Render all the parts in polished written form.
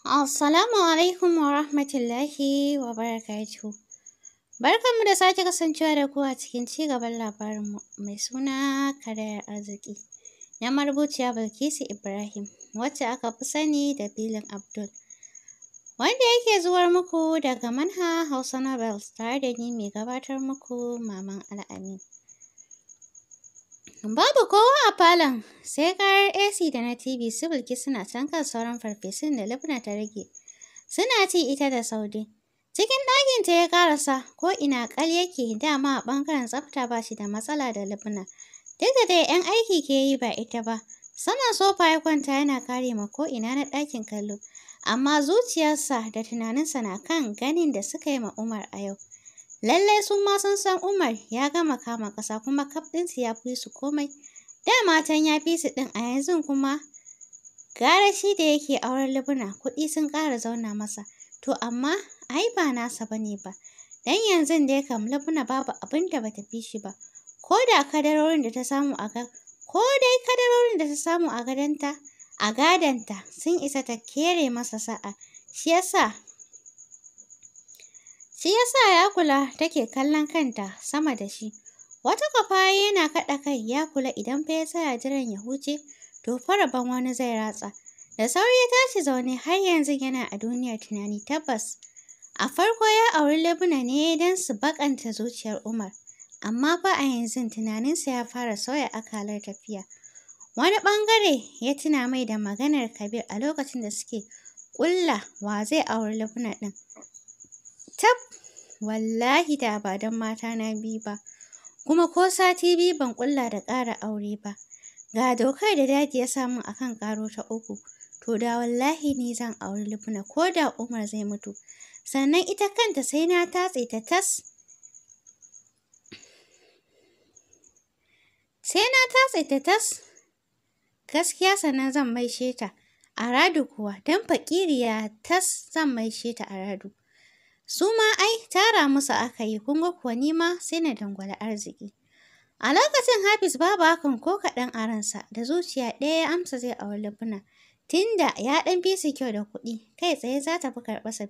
Assalamu alaikum wa rahmatullahi wa barakatuhu. Barkanmu da sake kasancewa da ku a cikin ci gaban labarinmu mai suna Karayar Arziki na marubuciya Bilkisu Ibrahim, wacce aka fi sani da Bilin Abdul. Wanda yake zuwar muku daga Manha Hausa Novels tare da ni mai gabatar muku Maman Al'amin. Babu kowa a falon, sai karar AC da na TV su Bilki suna can kan sauran farfesun da Lubna ta rage. Suna ci ita da Saude. Cikin ɗakinta ya ƙarasa, ko ina ƙal yake, dama a ɓangaren tsafta ba shi da matsala da Lubna. Duk da dai 'yan aiki ke yi ba ita ba. Saman sofa ya kwanta yana kare ma ko'ina na ɗakin kallo. Amma zuciyarsa da tunaninsa na kan ganin da suka yi ma Umar a yau. Lallai su ma sun san Umar ya gama kama ƙasa kuma kaf ɗinsu ya fi su komai. Dama can ya fi su ɗin a yanzu kuma gara shi da yake auren Lubna kuɗi sun ƙara zauna masa. To amma ai ba nasa ba ne ba. Dan yanzu dai kam Lubna babu abin da bata fi shi ba. Ko dai kadarorin da ta samu a gadonta sun isa ta kere masa sa'a. Shi yasa ya kula take kallon kanta sama da shi. Wata kwafa yana kaɗa kai ya kula idan fa ya tsaya jiran ya huce, to fa rabon wani zai ratsa. Da sauri ya tashi zaune har yanzu yana a duniyar tunani tabbas. A farko ya auri Lubna ne don su baƙanta zuciyar Umar. Amma fa a yanzu tunaninsa ya fara sauya akalar tafiya. Wani ɓangare ya tuna mai da maganar Kabir a lokacin da suke ƙulla wa zai auri Lubna ɗin. Tab! Wallahi da ba don matana biyu ba, kuma ko sati biyu ban ƙulla da ƙara aure ba. Ga dokar da Dadi ya sa min a kan ƙaro ta uku, to da wallahi ni zan auri Lubna ko da Umar zai mutu. Sannan ita kanta sai na tatse ta tas. Gaskiya sannan zan maishe ta a Radu kuwa, don faƙiriya tas zan maishe ta a Radu. Su ma ai tara musu aka yi, kun ga kuwa ni ma sai na dangwala arziki. A lokacin Hafiz babu hakan ko kaɗan a ransa, da zuciya ɗaya ya amsa zai auri Lubna. Tunda ya ɗan fi su kyau da kuɗi, kai tsaye za ta fi karɓarsa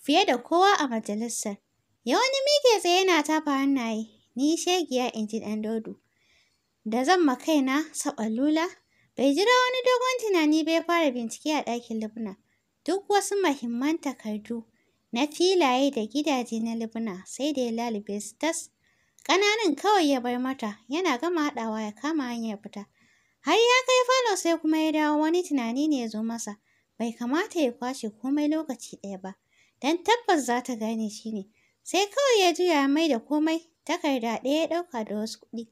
fiye da kowa a majalisar. Ya wani miƙe tsaye yana tafa hannaye, ni shegiya in ji ɗan Daudu. Da zan ma kaina saɓalula, bai jira wani dogon tunani ba ya fara bincike a ɗakin Lubna. Duk wasu muhimman takardu na filaye da gidaje na Lubna sai da ya lalube su tas. Ƙananun kawai ya bar mata, yana gama haɗawa ya kama hanyar fita. Har ya kai falo sai kuma ya dawo, wani tunani ne ya zo masa. Bai kamata ya kwashe komai lokaci ɗaya ba, don tabbas za ta gane shi ne. Sai kawai ya juya ya mai da komai, takarda ɗaya ya ɗauka da wasu kuɗi.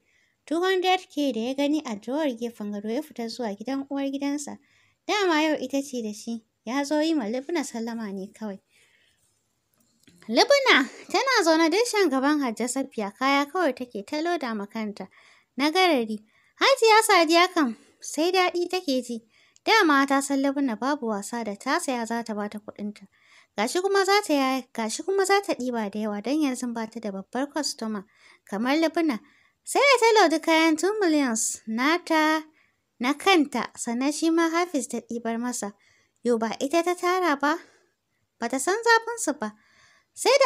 200K da ya gani a drawer gefen gado ya fita zuwa gidan uwar gidansa. Dama yau ita ce da shi, ya zo yi ma Lubna sallama ne kawai. Lubna tana zaune dirshan gaban Hajja Safiya, kaya kawai take ta loda ma kanta na garari. Hajiya Sadiya kam sai daɗi take ji. Dama ta san Lubna babu wasa da ta saya za ta ba ta kuɗinta. Gashi kuma za ta ɗiba da yawa don yanzu ba ta da babbar kwastoma kamar Lubna. Sai da ta lodi kayan 2 millions nata na kanta, sannan shi ma Hafiz ta ɗibar masa. Yo ba ita ta tara ba? Ba ta san zafinsu ba. Sai da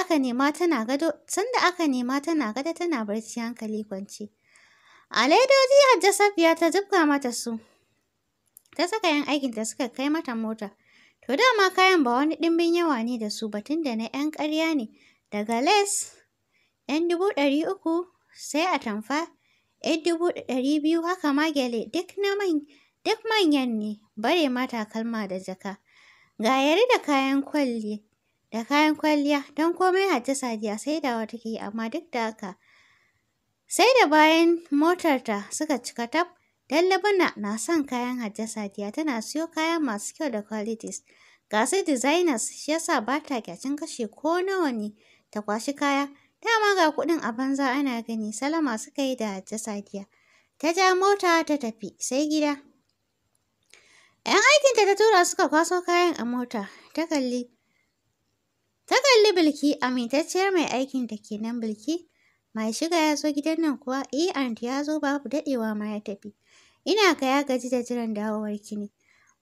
aka nema tana gado tana barci hankali kwance. A ledoji Hajja Safiya ta jibga mata su. Ta saka 'yan aikinta suka kai mata mota. To dama kayan ba wani ɗimbin yawa ne da su ba, tunda na 'yan ƙarya ne. Daga les 'yan 300,000 sai atamfa 200,000 haka ma gyale duk manyan ne, bare ma takalma da jaka. Ga yari da kayan kwalliya don komai Hajja Sadiya saidawa take yi, amma duk da haka sai da bayan motarta suka cika tab. Don Lubna na son kayan Hajja Sadiya, tana siyo kaya masu kyau da qualities. Ga su designers, shi yasa ba ta kyacin kashe ko nawa ne ta kwashi kaya. Dama ga kuɗin a banza ana gani, salama suka yi da Hajja Sadiya. Ta ja mota ta tafi, sai gida. 'Yan aikinta ta tura suka kwaso kayan a mota. Ta kalli Bilki, amintacciyar mai aikin da kenan Bilki. Mai shiga ya zo gidan nan kuwa? Aunt ya zo babu daɗewa ma ya tafi. Ina ga ya gaji da jiran dawowarki ne.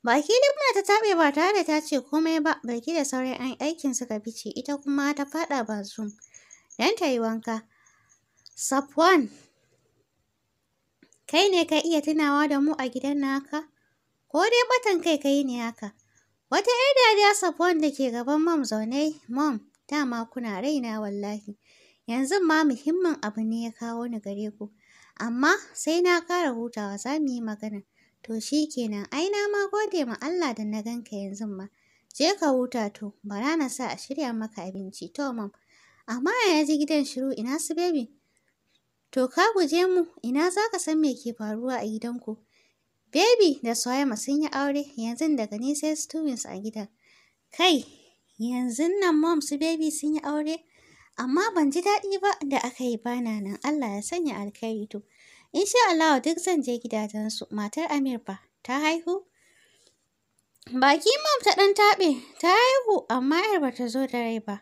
Baki Limna ta taɓe ba tare da ta ce komai ba, Balki da sauran 'yan aikin suka fice, ita kuma ta faɗa bathroom don ta yi wanka. Safwan, kai ne ka iya tunawa da mu a gidan naka? Ko dai batan kai ka yi ne haka? Wata 'yar dariya Safwan da ke gaban Mom zaune, Mom, dama kuna raina wallahi. Yanzu ma muhimmin abu ne ya kawo ni gare ku. Amma sai na ƙara hutawa za mu yi magana. To shi kenan, ai na ma gode ma Allah da na ganka yanzu ma. Je ka huta to, bara na sa a shirya maka abinci. To Mom, amma ya ji gidan shiru ina su baby? To ka guje mu, ina za ka san me ke faruwa a gidanku? Baby da Soyama sun yi aure, yanzu daga ni sai su twins a gidan. Kai, yanzu nan Mom su baby sun yi aure? Amma ban ji daɗi ba da aka yi bana nan, Allah ya sanya alkhairi to. Insha Allah duk zan je gidajensu, matar Amir fa, ta haihu? Baki Mom ta ɗan taɓe, ta haihu amma 'yar ba ta zo da rai ba.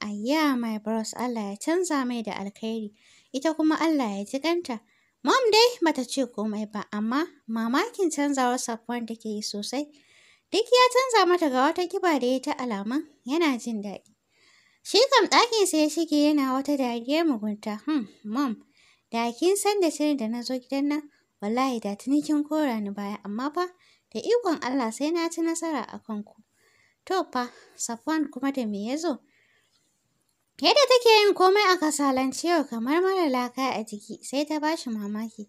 Ayya my bros, Allah ya canza mai da alkhairi, ita kuma Allah ya ji kanta. Mom dai bata ce komai ba, amma mamakin canzawar Safwan take yi sosai. Duk ya canza mata ga wata kiba da ya ta alaman yana jin daɗi. Shi kam ɗakinsa ya shige yana wata dariyar mugunta. Mom, da kin san da shirin da na zo gidan nan, wallahi da tuni kin kora ni baya, amma fa da ikon Allah sai na ci nasara a kanku. To fa, Safwan kuma da me ya zo? Yadda take yin komai a kasalance yau kamar mara laka a jiki, sai ta ba shi mamaki.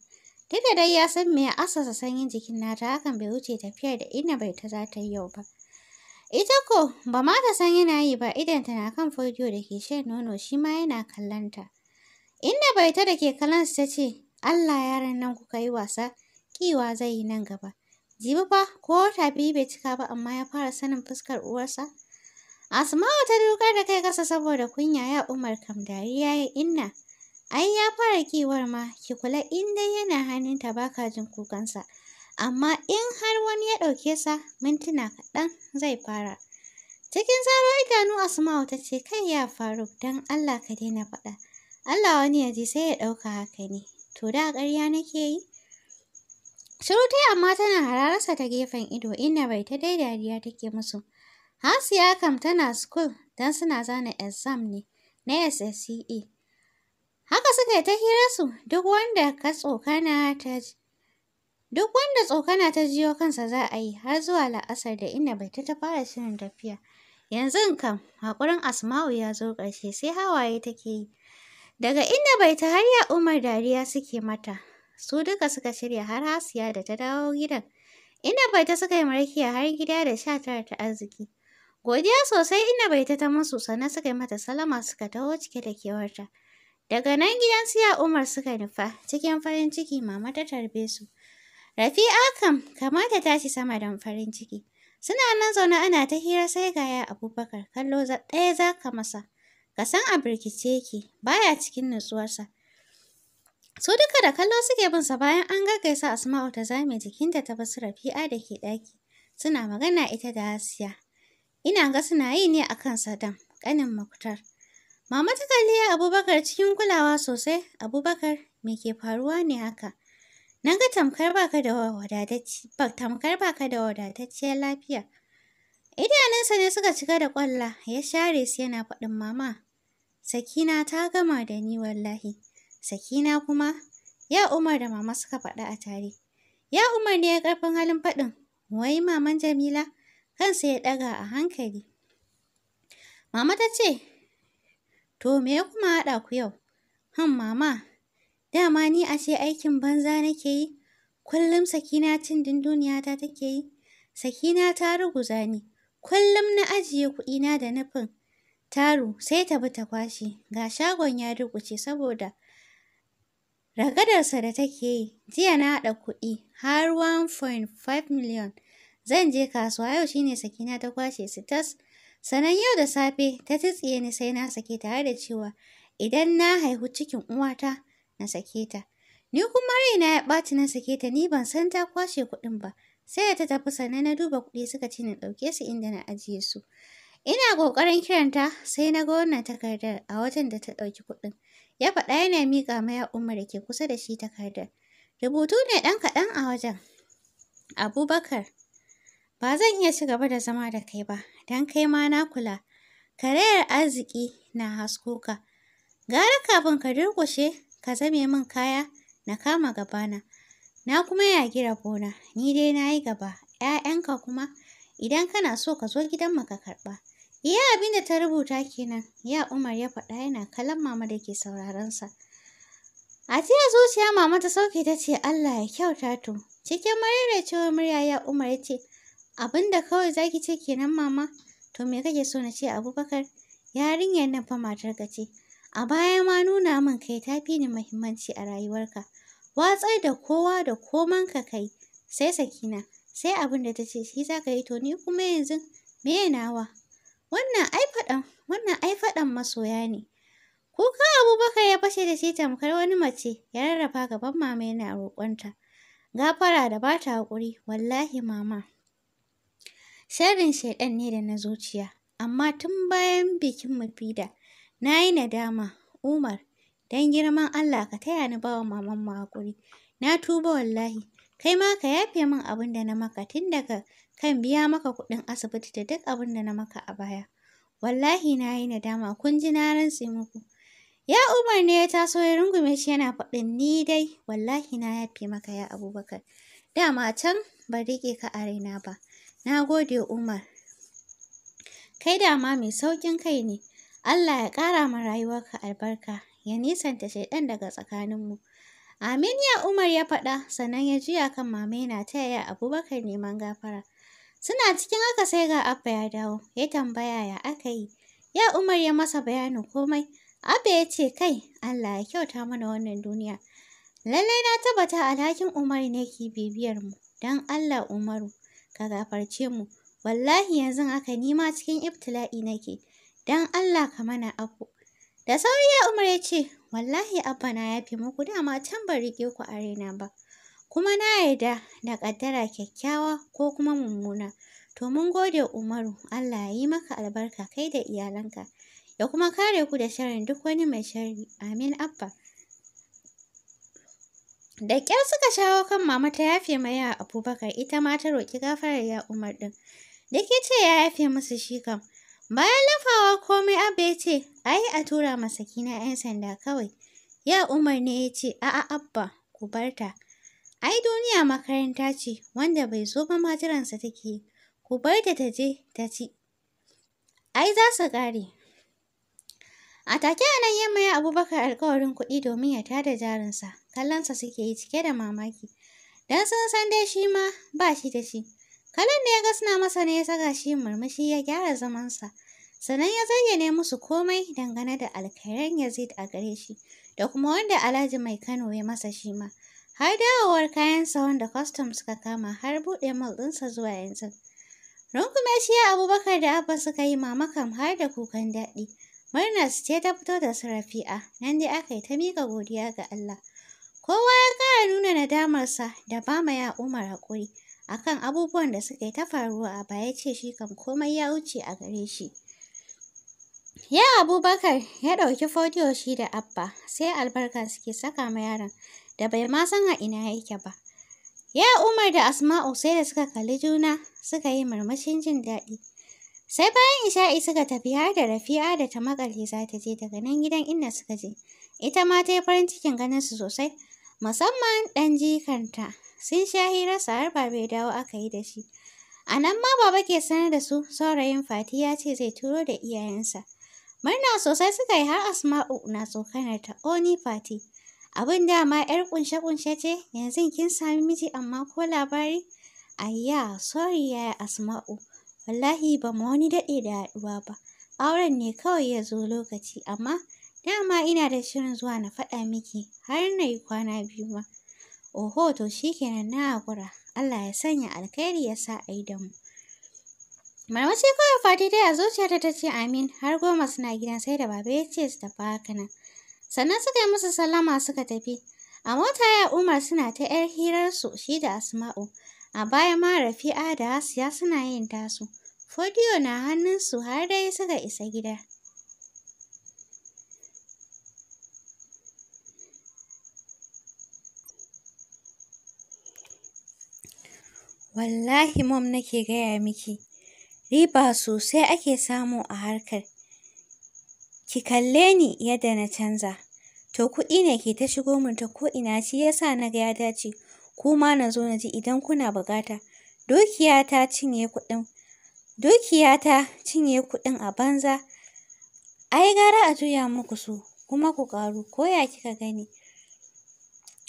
Duk da dai ya san me ya asasa sanyin jikin nata, hakan bai wuce tafiyar da bai ta za ta yi yau ba. Ita ko ba ma ta san yana yi ba, idonta na kan fodiyo da ke shan nono shi ma yana kallonta. Bai ta da ke kallonsa ta ce, Allah yaran nan kuka yi wasa, kiwa zai yi nan gaba. Jibi fa ko wata biyu bai cika ba amma ya fara sanin fuskar uwarsa. Asma'u ta dukar da kai kasa saboda kunya ya Umar kam dariya ya inna. Ai ya fara kiwar ma, ki kula in dai yana hannunta baka jin kukansa. Amma in har wani ya ɗauke sa, mintuna kaɗan zai fara. Cikin zaro idanu Asma'u ta ce, kai ya Faruk, don Allah ka daina faɗa. Allah wani ya ji sai ya ɗauka haka ne. To da ƙarya nake yi? Shiru ta amma tana hararsa ta gefen ido, bai ta dai dariya take musu. Hasiya kam tana school don suna zana exam ne na SSCE. Haka suka yi ta hirarsu, duk wanda tsokana ta jiyo kansa za a yi har zuwa la'asar da bai ta fara shirin tafiya. Yanzu kam haƙurin Asma'u ya zo ƙarshe sai hawaye take yi. Daga bai ta har ya Umar dariya suke mata. Su duka suka shirya har Hasiya da ta dawo gidan. bai ta suka yi marakiya har gida da 19 ta arziki. Godiya sosai bai ta musu sannan suka yi mata salama suka taho cike da kewarta. Daga nan gidan su ya Umar suka nufa, cikin farin ciki mama ta tarbe su. Rafi'a kam kamata tashi sama don farin ciki. Suna nan zaune ana ta hira sai ga ya Abubakar, kallo ɗaya za ka masa. Ka san a birkice yake, baya cikin nutsuwarsa. Su duka da kallo suke bin sa bayan an gaggaisa Asma'u ta zame jikinta ta basu Rafi'a da ke ɗaki. Suna magana ita da Hasiya. Ina ga suna yi ne akan Saddam, ƙanin Muktar. Mama ta kalli Abubakar cikin kulawa sosai. Abubakar, me ke faruwa ne haka? Na ga tamkar baka da wadatacciyar lafiya. Idanunsa ne suka cika da ƙwalla, ya share su yana faɗin mama. Sakina ta gama da ni wallahi. Sakina kuma? Ya Umar da mama suka faɗa a tare. Ya Umar ne ya ƙarfin halin faɗin. Wai maman Jamila? Kansa ya ɗaga a hankali. Mama ta ce, to me ya kuma haɗa ku yau? Mama, dama ni ashe aikin banza nake yi? Kullum Sakina cin dunduniyata take yi? Sakina ta ruguza ni. Kullum na ajiye kuɗina da nufin taru sai ta bi ta kwashe. Ga shagon ya ruguce saboda ragadarsa da take yi. Jiya na haɗa kuɗi har 1.5 million. Zan je kasuwa yau shine Sakina ta kwashe su tas. Sannan yau da safe ta tsitsiye ni sai na sake tare da cewa idan na haihu cikin uwata na sake ta. Ni kuma raina ya ɓaci na sake ta, ni ban san ta kwashe kuɗin ba. Sai da ta tafi sannan na duba kuɗi suka ce na ɗauke su inda na ajiye su. Ina ƙoƙarin kiranta sai na ga wannan takardar a wajen da ta ɗauki kuɗin. Ya faɗa yana miƙa ma ya Umar da ke kusa da shi takardar. Rubutu ne ɗan kaɗan a wajen. Abubakar, ba zan iya ci gaba da zama da kai ba, don kai ma na kula. Karayar arziki na hasko ka. Gara kafin ka durƙushe, ka zame min kaya, na kama gabana. Na kuma yagi rabona, ni dai na yi gaba. ‘Ya'yanka kuma, idan kana so ka zo gidanmu ka karɓa. Iya abin da ta rubuta kenan, ya Umar ya faɗa yana kallon mama da ke sauraron sa. A jiya zuciya mama ta sauke ta ce Allah ya kyauta to. Cikin maraice murya ya Umar ya ce, abin da kawai za ki ce kenan mama? To me kake so na ce Abubakar? Yarinyar nan fa matarka ce. A baya ma nuna min kai ta fi ni muhimmanci a rayuwarka. Watsar da kowa da komanka kai, sai Sakina, sai abin da ta ce shi za ka yi to ni kuma yanzu me nawa? Wannan ai faɗan masoya ne. Kuka Abubakar ya fashe da shi tamkar wani mace ya rarrafa gaban mama yana roƙonta. Gafara da ba ta haƙuri, wallahi mama. Sharrin shaiɗan ne da na zuciya, amma tun bayan bikin Mufida, na yi nadama, Umar, don girman Allah ka taya ni ba wa mamanmu haƙuri. Na tuba wallahi, kai ma ka yafe min abin da na maka tun daga kan biya maka kuɗin asibiti da duk abin da na maka a baya. Wallahi na yi nadama, kun ji na rantse muku. Ya Umar ne ya taso ya rungume shi yana faɗin ni dai, wallahi na yafe maka ya Abubakar. Dama can ban riƙe ka a raina ba. Na gode Umar. Kai dama mai sauƙin kai ne. Allah ya ƙara ma rayuwarka albarka, ya nisanta shaiɗan daga tsakaninmu. Amin ya Umar ya faɗa, sannan ya juya kan mama yana taya Abubakar neman gafara. Suna cikin haka sai ga Abba ya dawo, ya tambaya ya aka yi. Ya Umar ya masa bayanin komai. Abba ya ce kai, Allah ya kyauta mana wannan duniya. Lallai na tabbata alhakin Umar ne ke bibiyar mu. Don Allah Umaru, ka gafarce mu. Wallahi yanzu haka ni ma cikin ibtila'i nake. Don Allah ka mana afu. Da sauri ya Umar ya ce, wallahi Abba na yafe muku dama can ban riƙe ku a raina ba. Kuma na yarda da ƙaddara kyakkyawa ko kuma mummuna. To mun gode Umaru, Allah ya yi maka albarka kai da iyalanka. Ya kuma kare ku da sharrin duk wani mai sharri. Amin Abba. Da ƙyar suka shawo kan mama ta yafe ma ya Abubakar, ita ma ta roƙi gafarar ya Umar ɗin. Da ke ce ya yafe musu shi kam. Bayan lafawa komai Abba ya ce, ai a tura ma Sakina 'yan sanda kawai. Ya Umar ne ya ce, a'a Abba, ku bar ta. Ai duniya makaranta ce, wanda bai zo ba ma jiransa take yi. Ku bar ta ta je ta ci. Ai za su ƙare. A take a nan yamma ya Abubakar alƙawarin kuɗi domin ya tada jarinsa. Kallonsa suke yi cike da mamaki. Don sun san dai shi ma ba shi da shi. Kallon da ya ga suna masa ne ya saka shi murmushi ya gyara zamansa. Sannan ya zayyane musu komai dangane da alkhairan Yazid a gare shi. Da kuma wanda Alhaji Mai Kano ya masa shi ma. Har dawowar kayansa wanda kwastam suka kama har buɗe mal ɗinsa zuwa yanzu. Rungume shi ya Abubakar da Abba suka yi mamakam har da kukan daɗi. Murnar su ce ta fito da su Rafi'a, nan dai aka yi ta miƙa godiya ga Allah. Kowa ya ƙara nuna nadamarsa da ba ma ya Umar haƙuri akan abubuwan da suka yi ta faruwa a baya ce shi kam komai ya wuce a gare shi. Ya Abubakar ya ɗauki fodiyo shi da Abba sai albarka suke saka ma yaron da bai ma san a ina yake ba. Ya Umar da Asma'u sai da suka kalli juna suka yi murmushin jin daɗi. Sai bayan Isha'i suka tafi har da Rafi'a da ta maƙale za ta je daga nan gidan inda suka je. Ita ma ta yi farin cikin ganin su sosai, musamman ɗan jikanta. Sun sha hirarsa har baba ya dawo aka yi da shi. A nan ma baba ke sanar da su saurayin Fati ya ce zai turo da iyayensa. Murna sosai suka yi har Asma'u na tsokanar ta, "O ni Fati, abin dama 'yar ƙunshe-ƙunshe ce, yanzu kin sami miji amma ko labari?" Ayya, sorry yaya Asma'u. Wallahi ba mu wani daɗe da haɗuwa ba. Auren ne kawai ya zo lokaci, amma dama ina da shirin zuwa na faɗa miki har na yi kwana 2 ma. Oho, to shi kenan na haƙura. Allah ya sanya alkhairi ya sa a yi da mu. Marmaci kawai Fati dai a zuciyarta ta ce amin har 10 suna gidan sai da baba ya ce su tafi haka nan. Sannan suka yi musu sallama suka tafi. A mota ya Umar suna ta 'yar hirarsu shi da Asma'u. A baya ma Rafi'a da Hasiya suna yin tasu. Fodiyo na hannunsu har dai suka isa gida. Wallahi mom nake gaya miki, riba sosai ake samu a harkar. Ki kalle ni yadda na canza. To kuɗi ne ke ta shigo min ta ko'ina shi ya sa na ga ya dace ku ma na zo na ji idan kuna buƙata. Dukiya ta cinye kuɗin a banza. Ai gara a juya muku su kuma ku ƙaru ko ya kika gani.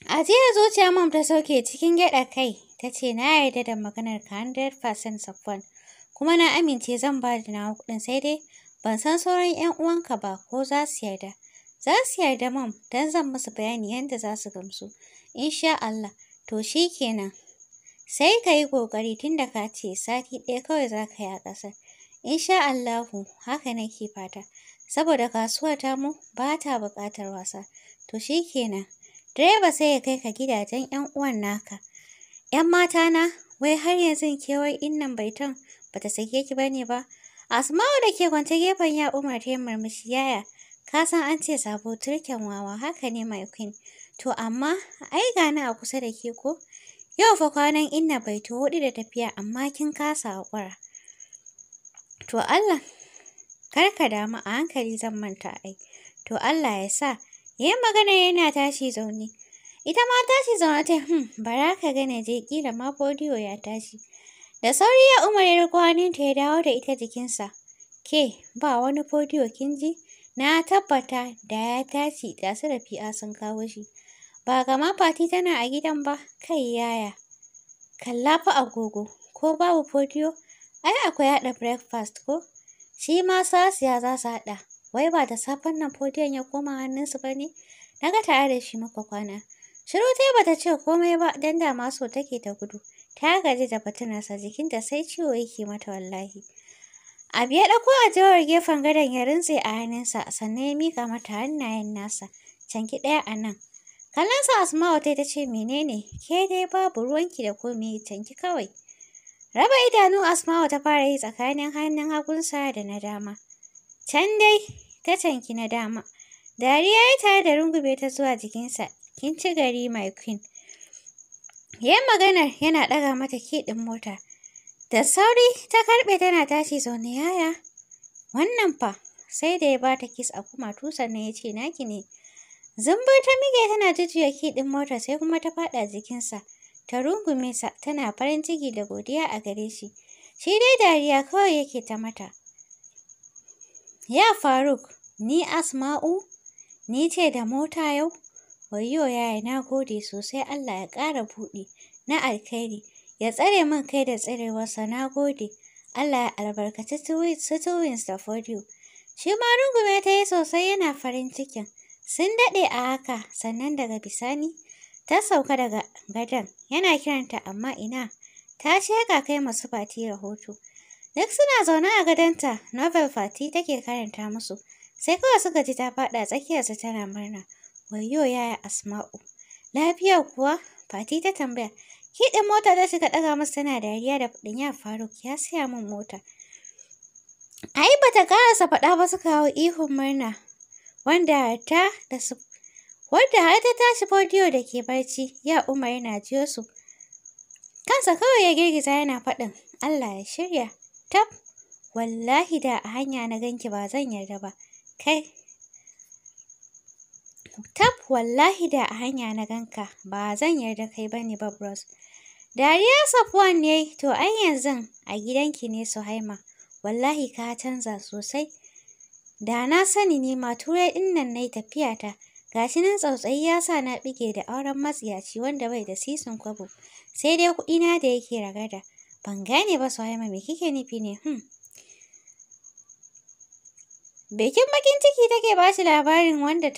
Ajiyar zuciya mom ta sauke cikin gyaɗa kai ta ce na yarda da maganar ka 100% Safwan kuma na amince zan ba da nawa kuɗin sai dai ban san sauran 'yan uwanka ba ko za su yarda. Za su yarda mom don zan musu bayani yadda za su gamsu. Insha Allah, to shi kenan. Sai ka yi ƙoƙari tunda ka ce sati ɗaya kawai za ka yi a ƙasar. Insha Allahu, haka nake fata. Saboda kasuwar tamu ba ta buƙatar wasa. To shi kenan. Direba sai ya kai ka gidajen 'yan uwan naka. 'Yan matana, wai har yanzu kewar innan baiton ba ta sake ki ba ne ba? Asma'u da ke kwance gefen ya Umar ta yi murmushi yaya. Ka san an ce sabo turken wawa, haka ne my queen. To amma, ai gani a kusa da ke ko? Yau fa kwanan inna baito 4 da tafiya amma kin kasa haƙura. To Allah, kar ka damu a hankali zan manta ai. To Allah ya sa, yayin magana yana tashi zaune. Ita ma tashi zaune ta bara ka ga na je ƙila ma fodiyo ya tashi. Da sauri ya Umar ya riƙo hannunta ya dawo da ita jikinsa. Ke, ba wani fodiyo kin ji? Na tabbata da ya tashi da su Rafi'a sun kawo shi. Ba gama Fati tana a gidan ba, kai yaya. Kalla fa agogo, ko babu fodiyo? Ai akwai haɗa breakfast ko? Shi ma Sasiya za su haɗa. Wai ba da safen nan fodiyon ya koma hannunsu ba ne? Na ga tare da shi muka kwana. Shiru tai bata ce komai ba don da ma so take ta gudu. Ta gaji da fitinarsa jikinta sai ciwo yake mata wallahi. Abu ya ɗauko a jawar gefen gadon ya rintse a hannunsa sannan ya miƙa mata hannayen nasa. Canki ɗaya a nan. Kallonsa Asma'u ta ce menene? Ke dai babu ruwanki da komai canki kawai. Raba idanu Asma'u ta fara yi tsakanin hannun hagunsa da na dama. Can dai ta canki na dama. Dariya ya tare da rungume ta zuwa jikinsa. Kin ci gari my queen. Yayin maganar yana ɗaga mata kiɗin mota. Da sauri ta karɓe tana tashi zaune yaya. Wannan fa sai da ya bata kiss a kumatu sannan ya ce naki ne. Zumbur ta mige tana jujjuya kiɗin motar sai kuma ta faɗa jikinsa. Ta rungume sa tana farin ciki da godiya a gare shi. Shi dai dariya kawai yake ta mata. Ya Faruk, ni Asma'u, ni ce da mota yau. Wayyo yaya na gode sosai Allah ya ƙara buɗi na alkhairi. Ya tsare min kai da tsarewarsa na gode. Allah ya albarkaci su twins da fodiyo. Shi ma rungume ta yi sosai yana farin cikin. Sun daɗe a haka sannan daga bisani ta sauka daga gadon. Yana kiranta amma ina. Ta sheka kai masu Fati rahoto. Duk suna zaune a gadonta, novel Fati take karanta musu. Sai kawai suka ji ta faɗa tsakiyarsu tana murna. Wayyo yaya Asma'u. Lafiya kuwa? Fati ta tambaya. Kiɗin mota ta shiga ɗaga masa tana dariya da faɗin ya Faruk ya siya min mota. Ai bata ƙarasa faɗa ba suka hau ihun murna. Wanda har ta tashi fodiyo da ke barci, ya Umar yana jiyo su. Kansa kawai ya girgiza yana faɗin, Allah ya shirya. Tab, wallahi da a hanya na ganki ba zan yarda ba. Wallahi da a hanya na ganka ba zan yarda kai bane ba bros. Dariya Safwan ne, to ai yanzu a gidanki ne Suhaima. Wallahi ka canza sosai. Da na sani ne ma turai ɗin nan na yi tafiyata. Gashi nan tsautsayi ya sa na ɓige da auren matsiyaci wanda bai da sisin kwabo. Sai dai kuɗina da yake ragada. Ban gane ba Suhaima me kike nufi ne? Cikin bakin ciki take ba shi labarin wanda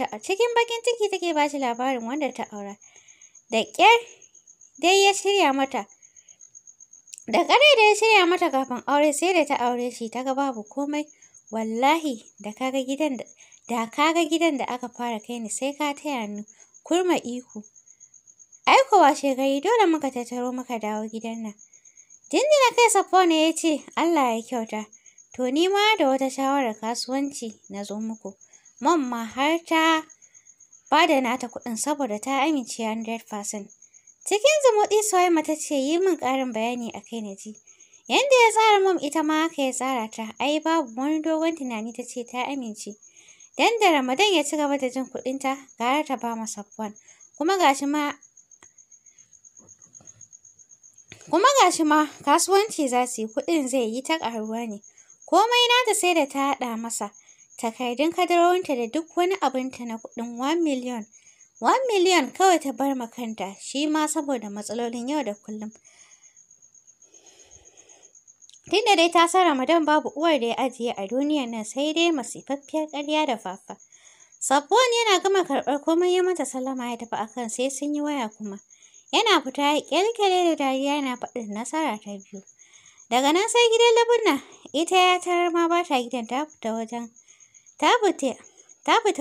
ta aura. Da ƙyar dai ya shirya mata. Da ƙare da ya shirya mata kafin aure sai da ta aure shi ta ga babu komai. Wallahi da kaga gidan da aka fara kai ni sai ka taya ni kurma ihu. Ai kuwa shegari dole muka tattaro muka dawo gidan nan. Jinjina kai Safwan ya ce Allah ya kyauta. To ni ma da wata shawarar kasuwanci na zo muku. Mom ma har ta ba da nata kuɗin saboda ta amince 100%. Cikin zumuɗi Suhaima ta ce yi min ƙarin bayani a kai na ji. Yanda ya tsara Mom ita ma haka ya tsara ta, ai babu wani dogon tunani ta ce ta amince. Dan da Ramadan ya ci gaba da jin kuɗinta, gara ta ba ma Safwan. Kuma gashi ma kasuwanci za su yi, kuɗin zai yi ta ƙaruwa ne. Komai nata sai da ta haɗa masa. Takardun kadarorinta da duk wani abinta na kuɗin 1 million. 1 million kawai ta bar ma kanta, shi ma saboda matsalolin yau da kullum. Tunda dai ta san Ramadan babu uwar da ya ajiye a duniyar nan sai dai masifaffiyar ƙarya da fafa. Safwan yana gama karɓar komai ya mata sallama ya tafi akan sai sun yi waya kuma. Yana fita ya ƙyalƙyale da dariya yana faɗin nasara ta biyu. Daga nan sai gidan Labuna, ita ya tarar ma ba ta gidan ta fita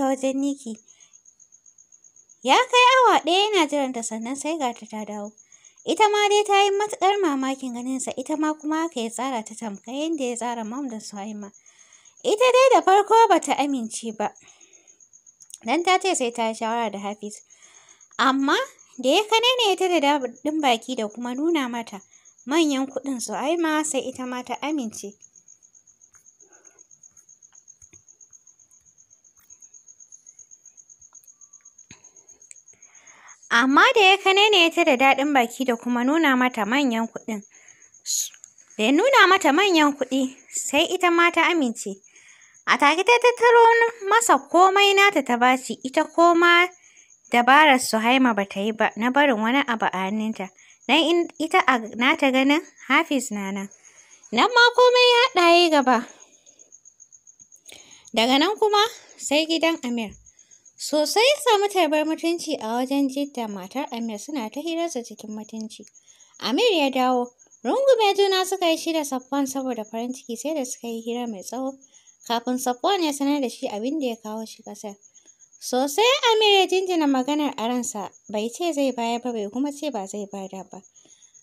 wajen Niki. Ya kai awa ɗaya yana jiranta sannan sai ga ta dawo. Ita ma dai ta yi matuƙar mamakin ganinsa, ita ma kuma haka ya tsara ta tamkar yadda ya tsara Mom da Suhaima. Ita dai da farko ba ta amince ba, don ta ce sai ta yi shawara da Hafiz. Amma da ya kanene ta da daɗin baki da kuma nuna mata manyan kuɗin Suhaima sai ita ma ta amince. Amma da ya kanene ta da daɗin baki da kuma nuna mata manyan kuɗin. Da ya nuna mata manyan kuɗi sai ita ma ta amince. A take ta tattaro masa komai nata ta bashi, ita koma dabarar Suhaima ba ta yi ba na barin wani abu a hannunta. Dan ita a nata ganin Hafiz na nan. Nan ma komai ya haɗa ya yi gaba. Daga nan kuma sai gidan Amir. Sosai ya samu tarbar mutunci a wajen Jidda, matar Amir suna ta hirarsa cikin mutunci. Amir ya dawo. Rungume juna suka yi shi da Safwan saboda farin ciki sai da suka yi hira mai tsawo. Kafin Safwan ya sanar da shi abin da ya kawo shi ƙasar. Sosai Amir ya jinjina maganar a ransa, bai ce zai bayar ba bai kuma ce ba zai bada ba.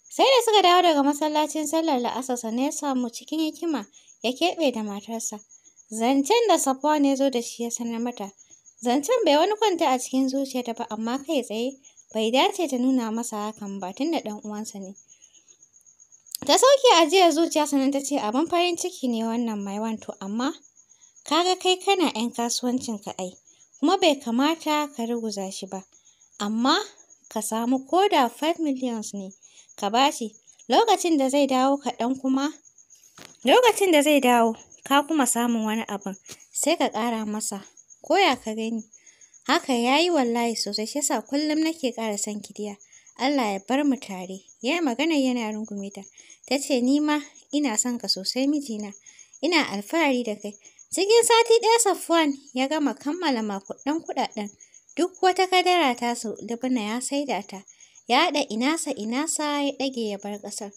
Sai da suka dawo daga masallacin sallar la'asar sannan ya samu cikin hikima ya keɓe da matarsa. Zancen da Safwan ya zo da shi ya sanar mata. Zancen bai wani kwanta a cikin zuciyarta ba amma kai tsaye bai dace ta nuna masa hakan ba tunda ɗan uwansa ne. Ta sauke ajiyar zuciya sannan ta ce abin farin ciki ne wannan mai wanto amma kaga kai kana 'yan kasuwancin ka ai kuma bai kamata ka ruguza shi ba. Amma ka samu ko da 5 millions ne ka bashi lokacin da zai dawo ka kuma samun wani abin sai ka ƙara masa. Koya ka gani? Haka ya yi wallahi sosai shi yasa kullum nake ƙara son Kidiya. Allah ya bar mu tare. Ya yi maganar yana rungume ta. Ta ce ni ma ina son ka sosai mijina. Ina alfahari da kai. Cikin sati ɗaya Safwan ya gama kammala makudan kuɗaɗen. Duk wata kadara tasu Labuna ya saida ta. Ya haɗa inasa ya ɗage ya bar ƙasar.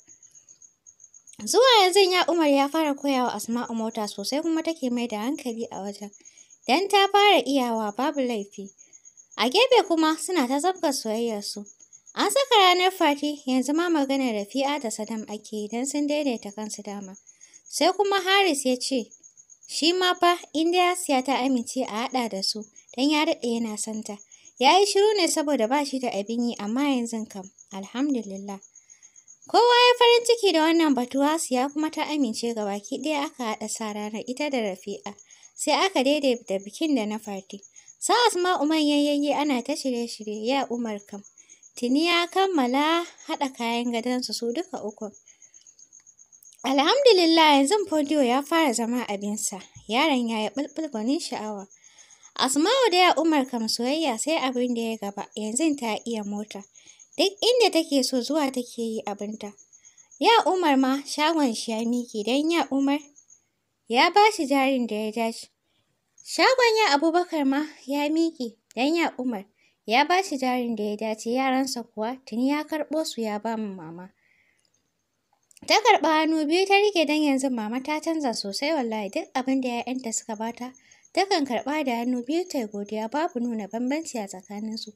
Zuwa yanzu ya Umar ya fara koya wa Asma'u mota sosai kuma take mai da hankali a wajen. Dan ta fara iyawa babu laifi. A gefe kuma suna ta zabga soyayyarsu. An saka ranar fati yanzu ma maganar Rafi'a da Sadam ake yi don sun daidaita kansu dama. Sai kuma Haris ya ce, shi ma fa inda Asiya ta amince a haɗa da su don ya daɗe yana son ta. Ya yi shiru ne saboda ba shi da abin yi amma yanzu kam, alhamdulillah. Kowa ya farin ciki da wannan batu Asiya kuma ta amince ga baki ɗaya aka haɗa sa ranar ita da Rafi'a. Sai aka daidaita bikin da na fati. Sa Asma'u manyan yayye ana ta shirye-shirye ya Umar kam. Tuni ya kammala haɗa kayan gadonsu su duka uku. Alhamdulillah yanzu Fodiyo ya fara zama abinsa. Yaron ya yi ɓulɓul gwanin sha'awa. Asma'u da ya Umar kam soyayya sai abin da ya gaba. Yanzu ta iya mota. Duk inda take so zuwa take yi abinta. Ya Umar ma shagon shi ya miƙe don ya Umar ya ba shi jarin da ya dace. Shagon ya Abubakar ma ya miƙe don ya Umar ya ba shi jarin da ya dace. Yaransa kuwa tuni ya karɓo su ya ba mu mama. Ta karɓa hannu biyu ta rike don yanzu mama ta canza sosai wallahi duk abin da 'ya'yanta suka bata takan karɓa da hannu biyu ta godiya babu nuna bambanci a tsakaninsu.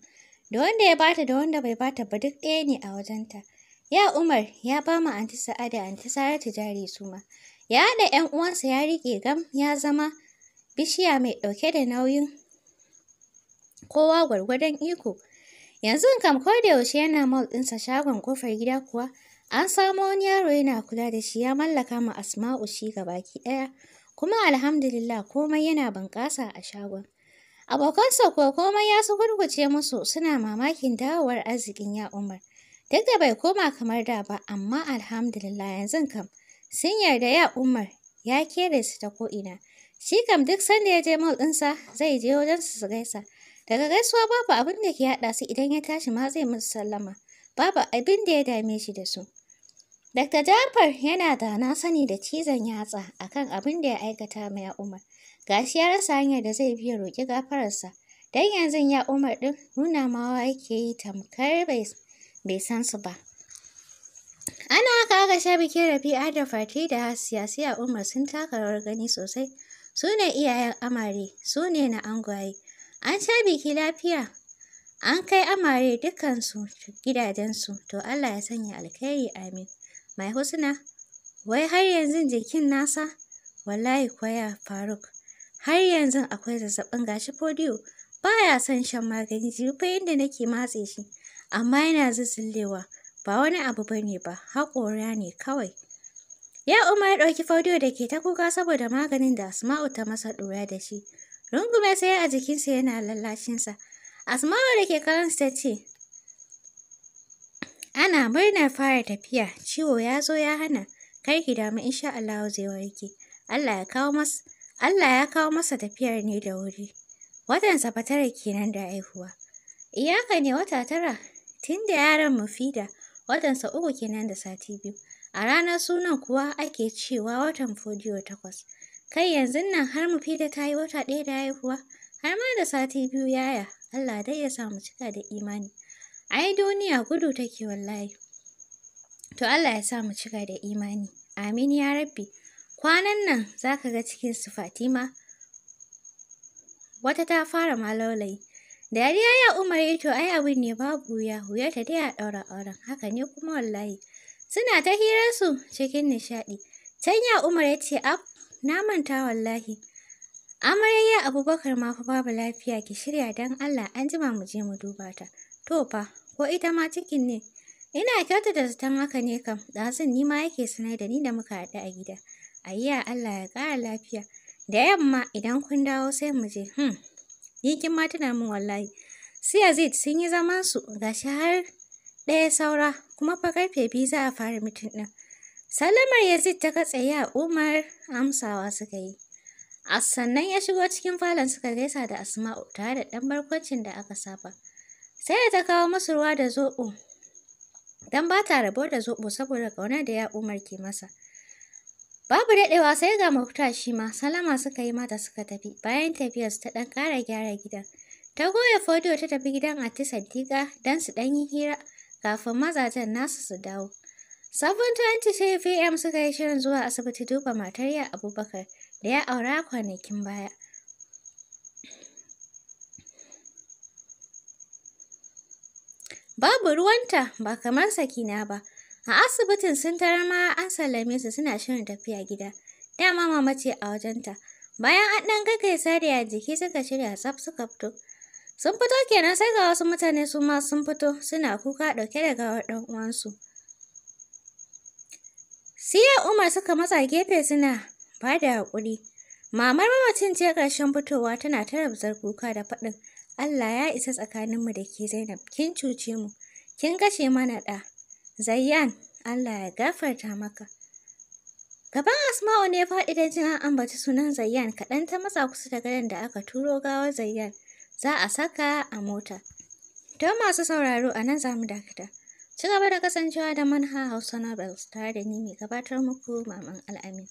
Da wanda ya bata da wanda bai bata ba duk ɗaya ne a wajenta. Ya Umar ya ba mu Anti Sa'a da Anti Saratu jari su ma. Ya haɗa 'yan uwansa ya riƙe gam ya zama bishiya mai ɗauke da nauyin kowa gwargwadon iko. Yanzu kam ko da yaushe yana mall ɗinsa shagon ƙofar gida kuwa an samo wani yaro yana kula da shi ya mallaka ma Asma'u shi baki ɗaya. Kuma alhamdulillah komai yana bunƙasa a shagon. Abokansa kuwa komai ya su gurguce musu suna mamakin dawowar arzikin ya Umar. Duk da bai koma kamar da ba amma alhamdulillah yanzu kam sun yarda ya Umar ya kere su ta ko'ina. Shi kam duk sanda ya je mall ɗinsa zai je wajensu su gaisa. Daga gaisuwa babu abin da ke haɗa su idan ya tashi ma zai musu sallama. Babu abin da ya dame shi da su. Dr. Jafar yana da na sani da cizon yatsa akan abin da ya aikata ma ya Umar. Gashi ya rasa hanyar da zai biya roƙi gafararsa. Dan yanzu ya Umar ɗin nuna mawa yake yi tamkar bai san su ba. Ana haka aka sha bikin Rabi'a da Fati da Hasiya sai ya Umar sun taka rawar gani sosai. Su ne iyayen amare, su ne na angwaye. An sha biki lafiya. An kai amare dukansu gidajensu. To Allah ya sanya alkhairi amin. Mai Husna, wai har yanzu jikin nasa? Wallahi kwaya Faruk. Har yanzu akwai zazzaɓin gashi fodiyo. Baya son shan magani jifa yadda nake matse shi. Amma yana zuzzullewa. Ba wani abu bane ba, haƙora ne kawai. Ya Umar ya ɗauki fodiyo da ke ta kuka saboda maganin da Asma'u ta masa ɗura da shi. Rungume sai a jikinsa yana lallashinsa. Asma'u da ke karansa ta ce, ana murnar fara tafiya, ciwo ya zo ya hana, kar ki damu insha Allah zai warke. Allah ya kawo masa tafiyar ne da wuri. Watansa fa 9 kenan da haihuwa. Iyaka ne wata 9, tun da yaron Mufida, watansa 3 kenan da sati 2. A ranar sunan kuwa ake cewa watan fodiyo 8. Kai yanzu nan har Mufida ta yi wata 1 da haihuwa, har ma da sati 2 yaya. Allah dai ya sa mu cika da imani. Ai duniya gudu take wallahi. To Allah ya sa mu cika da imani. Amin ya Rabbi. Kwanan nan za ka ga cikin su Fatima. Wata ta fara malaulayi. Dariya ya Umar ya to ai abin ne babu wuya ta dai a ɗaura auren. Haka ne kuma wallahi. Suna ta hirarsu cikin nishaɗi. Can ya Umar ya ce na manta wallahi. Amarya Abubakar ma fa babu lafiya ki shirya don Allah an jima mu je mu duba ta. To fa, ko ita ma cikin ne? Ina kyautata zaton haka ne kam, ɗazun ni ma yake sanar da ni da muka haɗu a gida. Ayya Allah ya ƙara lafiya. Da yamma idan kun dawo sai mu je. Ni kin ma tuna min wallahi. Su Yazid sun yi zaman su gashi har ɗaya saura kuma fa karfe 2 za a fara mitin ɗin. Sallamar Yazid ta katse ya Umar amsawa suka yi. Sannan ya shigo cikin falon suka gaisa da Asma'u tare da ɗan barkwancin da aka saba. Sai da ta kawo musu ruwa da zoɓo. Dan ba ta rabo da zoɓo saboda ƙaunar da ya Umar ke masa. Babu daɗewa sai ga Muktar shi ma salama suka yi mata suka tafi. Bayan tafiyarsu ta ɗan ƙara gyara gidan. Ta goya fodiyo ta tafi gidan Aunty Saddiƙa don su ɗan yi hira kafin mazajen nasu su dawo. 7:20 PM suka yi shirin zuwa asibiti duba matar ya Abubakar da ya aura kwanakin baya. Babu ruwanta ba kamar Sakina ba. A asibitin sun tarar ma an sallame su suna shirin tafiya gida. Dama mama ce a wajenta. Bayan an ɗan gaggaisa da Arziki suka shirya tsaf suka fito. Sun fito kenan sai ga wasu mutane su ma sun fito suna kuka ɗauke da gawar ɗan uwansu. Siya Umar suka matsa gefe suna ba da haƙuri. Mamar mamacin ce ƙarshen fitowa tana ta rabzar kuka da faɗin Allah ya isa tsakaninmu da ke Zainab, kin cuce mu, kin kashe mana ɗa. Zayyan, Allah ya gafarta maka. Gaban Asma'u ne ya faɗi da jin an ambaci sunan Zayyan kaɗan ta matsa kusa da gadon da aka turo gawar Zayyan. Za a saka a mota. Don masu sauraro a nan za mu dakata. Ci gaba da kasancewa da Manha Hausa Novels tare da ni mai gabatar muku Maman Al'amin.